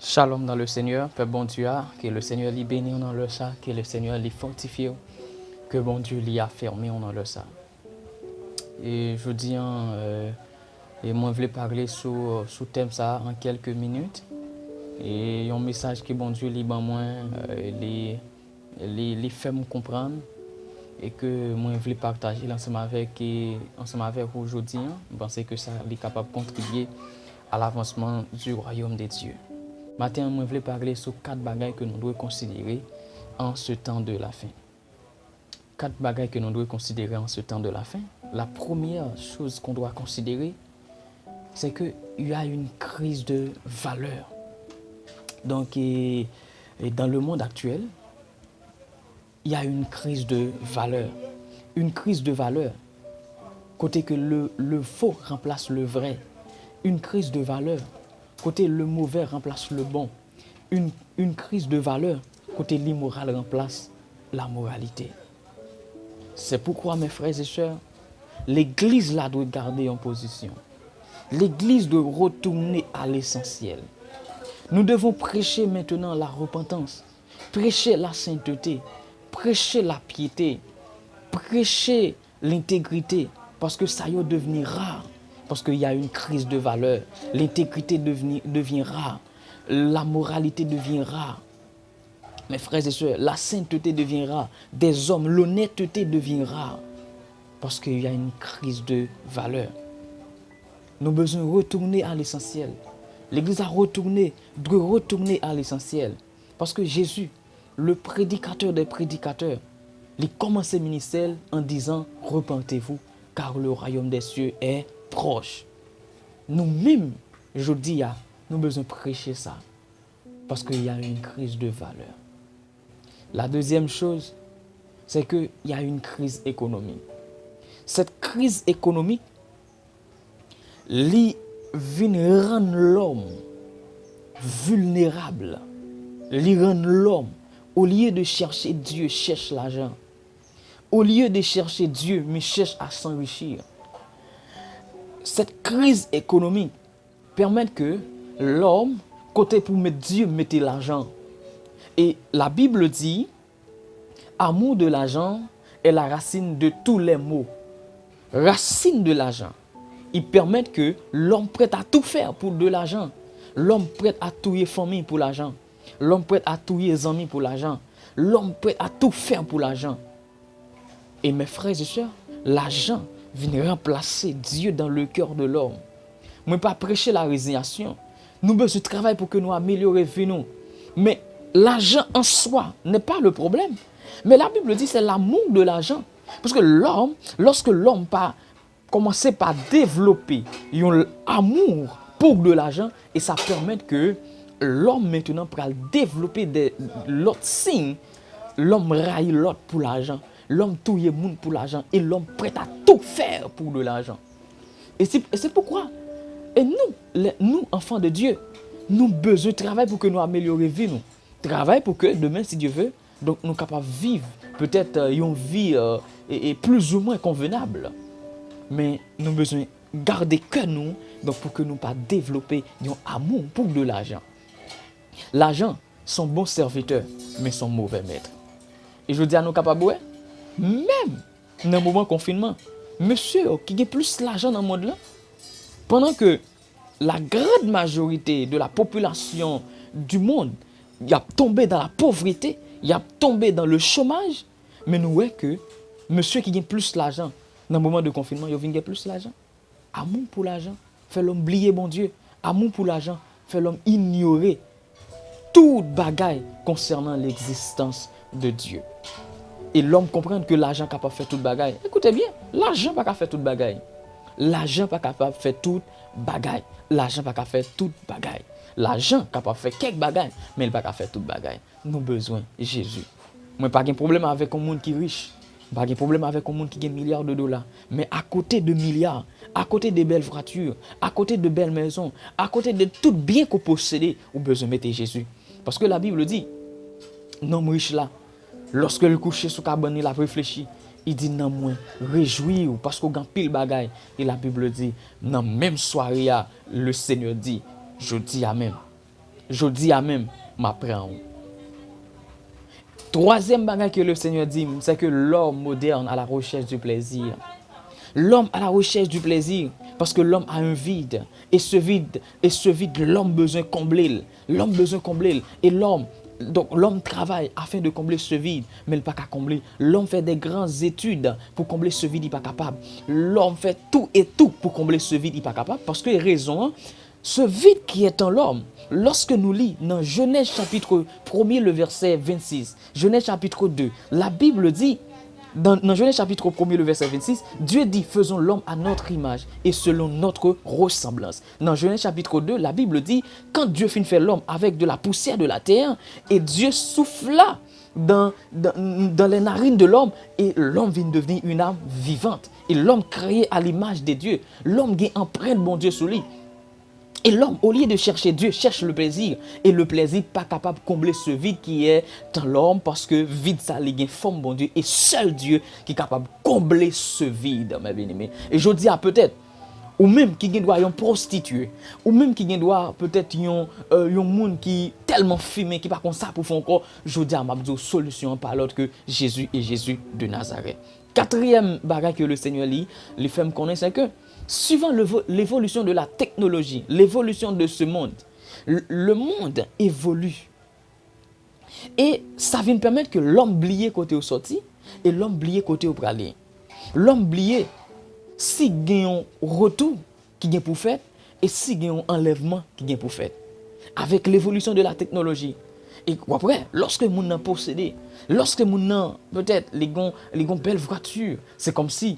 Shalom dans le Seigneur, Père bon Dieu, que le Seigneur l'y bénit dans le ça, que le Seigneur l'y fortifie, que bon Dieu l'y affermi dans le ça. Et je dis, et moi je voulais parler sur thème ça en quelques minutes. Et un message que bon Dieu lit ben moi, les fait me comprendre et que moi je voulais partager ensemble avec vous aujourd'hui. Je pense que ça est capable de contribuer à l'avancement du royaume des dieux. Matin, je voulais parler sur 4 bagages que nous devons considérer en ce temps de la fin. 4 bagages que nous devons considérer en ce temps de la fin. La première chose qu'on doit considérer, c'est qu'il y a une crise de valeur. Donc, et dans le monde actuel, il y a une crise de valeur. Une crise de valeur. Côté que le faux remplace le vrai. Une crise de valeur. Côté le mauvais remplace le bon. Une crise de valeur. Côté l'immoral remplace la moralité. C'est pourquoi, mes frères et sœurs, l'Église là doit garder en position. L'Église doit retourner à l'essentiel. Nous devons prêcher maintenant la repentance, prêcher la sainteté, prêcher la piété, prêcher l'intégrité, parce que ça y est devenu rare, parce qu'il y a une crise de valeur. L'intégrité devient rare, la moralité devient rare. Mes frères et sœurs, la sainteté devient rare, des hommes, l'honnêteté devient rare, parce qu'il y a une crise de valeur. Nous avons besoin de retourner à l'essentiel. L'Église doit retourner à l'essentiel. Parce que Jésus, le prédicateur des prédicateurs, il commence le ministère en disant « Repentez-vous, car le royaume des cieux est proche. » Nous-mêmes, je dis, nous avons besoin de prêcher ça. Parce qu'il y a une crise de valeur. La deuxième chose, c'est qu'il y a une crise économique. Cette crise économique, vient rendre l'homme vulnérable. Il rend l'homme, au lieu de chercher Dieu, cherche l'argent. Au lieu de chercher Dieu, mais cherche à s'enrichir. Cette crise économique permet que l'homme, côté pour mettre Dieu, mette l'argent. Et la Bible dit, amour de l'argent est la racine de tous les maux. Racine de l'argent. Ils permettent que l'homme prête à tout faire pour de l'argent. L'homme prête à tuer famille pour l'argent. L'homme prête à tuer les amis pour l'argent. L'homme prête à tout faire pour l'argent. Et mes frères et sœurs, l'argent vient remplacer Dieu dans le cœur de l'homme. Moi, pas prêcher la résignation. Nous besoin de travail pour que nous améliorions nous. Mais l'argent en soi n'est pas le problème. Mais la Bible dit que c'est l'amour de l'argent. Parce que l'homme, lorsque l'homme commence par développer un amour pour de l'argent, et ça permet que l'homme maintenant peut développer l'autre signe. L'homme raille l'autre pour l'argent. L'homme touille le monde pour l'argent. Et l'homme prêt à tout faire pour de l'argent. Et c'est pourquoi, et nous, enfants de Dieu, nous avons besoin de travail pour que nous améliorions la vie. Travail pour que demain, si Dieu veut, donc nous sommes capables de vivre peut-être une vie plus ou moins convenable. Mais nous avons besoin de garder que nous, donc pour que nous ne pas développer un amour pour de l'argent. L'argent, son bon serviteur, mais son mauvais maître. Et je dis à nous capables, même dans le moment de confinement, monsieur qui a plus l'argent dans le monde là, pendant que la grande majorité de la population du monde il a tombé dans la pauvreté, il a tombé dans le chômage, mais nous voyons que monsieur qui gagne plus l'argent dans le moment de confinement, il a plus l'argent. Amour pour l'argent fait l'homme oublier bon Dieu. Amour pour l'argent fait l'homme ignorer toute bagaille concernant l'existence de Dieu. Et l'homme comprend que l'argent n'est pas capable de faire toute bagaille. Écoutez bien, l'argent n'est pas capable de faire toute bagaille. L'argent n'est pas capable de faire toute bagaille. L'argent n'est pas capable de faire toute bagaille. L'argent est capable de faire quelques bagailles, mais il n'est pas capable de faire toute bagaille. Nous avons besoin de Jésus. Moi, pas de problème avec un monde qui est riche. Pas de problème avec un monde qui gagne milliards de dollars. Mais à côté de milliards, à côté de belles voitures, à côté de belles maisons, à côté de tout bien qu'on possède, on a besoin de mettre Jésus. Parce que la Bible dit, l'homme riche là, lorsque le couche sur cabane, il a réfléchi. Il dit non moins réjouir parce qu'on gagne pile bagaille. Et la Bible dit, dans même soirée, le Seigneur dit, je dis amen. Je dis à même, m'apprends. Troisième bagage que le Seigneur dit, c'est que l'homme moderne à la recherche du plaisir. L'homme à la recherche du plaisir, parce que l'homme a un vide. Et ce vide, l'homme besoin de combler. L'homme besoin de combler. Et l'homme travaille afin de combler ce vide, mais il n'est pas qu'à combler. L'homme fait des grandes études pour combler ce vide, il n'est pas capable. L'homme fait tout et tout pour combler ce vide, il n'est pas capable. Parce que raison, ce vide qui est en l'homme, lorsque nous lisons dans Genèse chapitre 1er, le verset 26, Genèse chapitre 2, la Bible dit, dans Genèse chapitre 1er, le verset 26, Dieu dit, faisons l'homme à notre image et selon notre ressemblance. Dans Genèse chapitre 2, la Bible dit, quand Dieu fit faire l'homme avec de la poussière de la terre, et Dieu souffla dans les narines de l'homme, et l'homme vient devenir une âme vivante. Et l'homme créé à l'image de Dieu. L'homme qui emprunte bon Dieu sous lui. Et l'homme, au lieu de chercher Dieu, cherche le plaisir. Et le plaisir pas capable de combler ce vide qui est dans l'homme, parce que vide ça, il y a forme bon Dieu. Et seul Dieu qui est capable de combler ce vide, mes bien-aimés. Et je dis à peut-être, ou même qui doit une prostituée, ou même qui doit peut-être un monde qui tellement fumé, qui pas comme ça pour faire encore, je dis à ma solution par l'autre que Jésus est Jésus de Nazareth. Quatrième bagage que le Seigneur lit, les femmes connaissent, c'est que suivant l'évolution de la technologie, l'évolution de ce monde, le monde évolue. Et ça vient permettre que l'homme oublie côté au sorti et l'homme oublie côté au pralé. L'homme oublie si il y a un retour qui est pour faire et si il y a un enlèvement qui est pour faire. Avec l'évolution de la technologie. Et après, lorsque nous avons possédé, lorsque nous avons peut-être les belles voitures, c'est comme si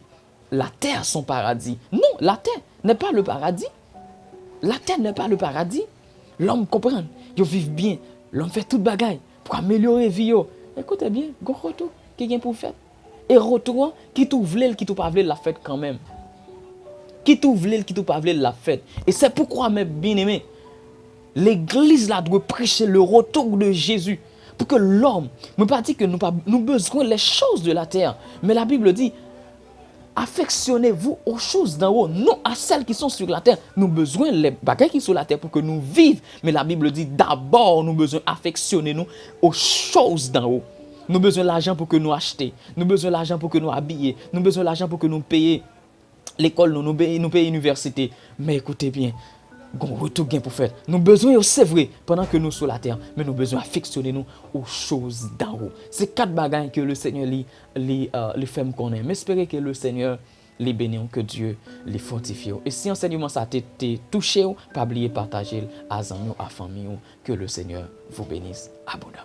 la terre son paradis. Non, la terre n'est pas le paradis. La terre n'est pas le paradis. L'homme comprend, il vit bien, l'homme fait toute bagaille pour améliorer la vie. Écoutez bien, il y a un retour qui est pour faire. Et retour, qui tout voulait, qui tout pas voulait, la fête quand même. Qui tout voulait, qui tout pas voulait, la fête. Et c'est pourquoi, mes bien-aimés, l'église là doit prêcher le retour de Jésus. Pour que l'homme, ne pas dire que nous besoin les choses de la terre. Mais la Bible dit, affectionnez-vous aux choses d'en haut, non à celles qui sont sur la terre. Nous avons besoin des bagages qui sont sur la terre pour que nous vivions. Mais la Bible dit d'abord, nous avons besoin d'affectionner-nous aux choses d'en haut. Nous avons besoin de l'argent pour que nous acheter. Nous avons besoin de l'argent pour que nous habiller. Nous avons besoin de l'argent pour que nous payions l'école, nous payions l'université. Mais écoutez bien, nous avons retour pour faire. Nous avons besoin, c'est vrai, pendant que nous sommes sur la terre, mais nous avons besoin d'affectionner-nous aux choses d'en haut. C'est 4 bagages que le Seigneur les fait me connaître. Mais espérez que le Seigneur les bénisse, que Dieu les fortifie. Et si enseignement ça t'a touché, pas oublier de partager à amis, à famille, que le Seigneur vous bénisse abondamment.